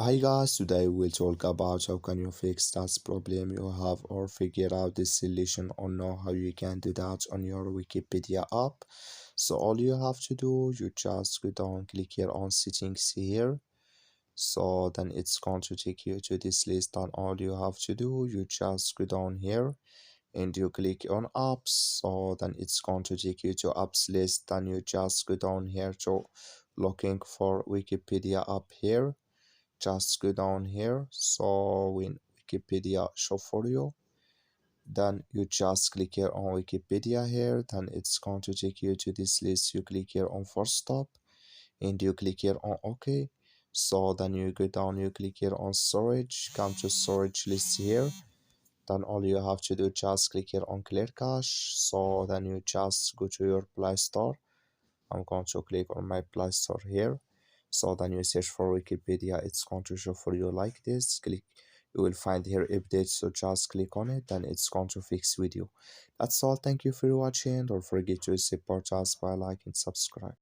Hi guys, today we'll talk about how can you fix that problem you have or figure out the solution or know how you can do that on your Wikipedia app. So all you have to do, you just go down, click here on settings here. So then it's going to take you to this list and all you have to do, you just go down here and you click on apps. So then it's going to take you to apps list. Then you just go down here to looking for Wikipedia app here, just go down here. So when Wikipedia show for you, then you just click here on Wikipedia here, then it's going to take you to this list. You click here on first stop and you click here on OK. So then you go down, you click here on storage, come to storage list here. Then all you have to do, just click here on clear cache. So then you just go to your Play Store. I'm going to click on my Play Store here. So then you search for Wikipedia, it's going to show for you like this. Click, you will find here updates, so just click on it, then it's going to fix with you. That's all. Thank you for watching. Don't forget to support us by like and subscribe.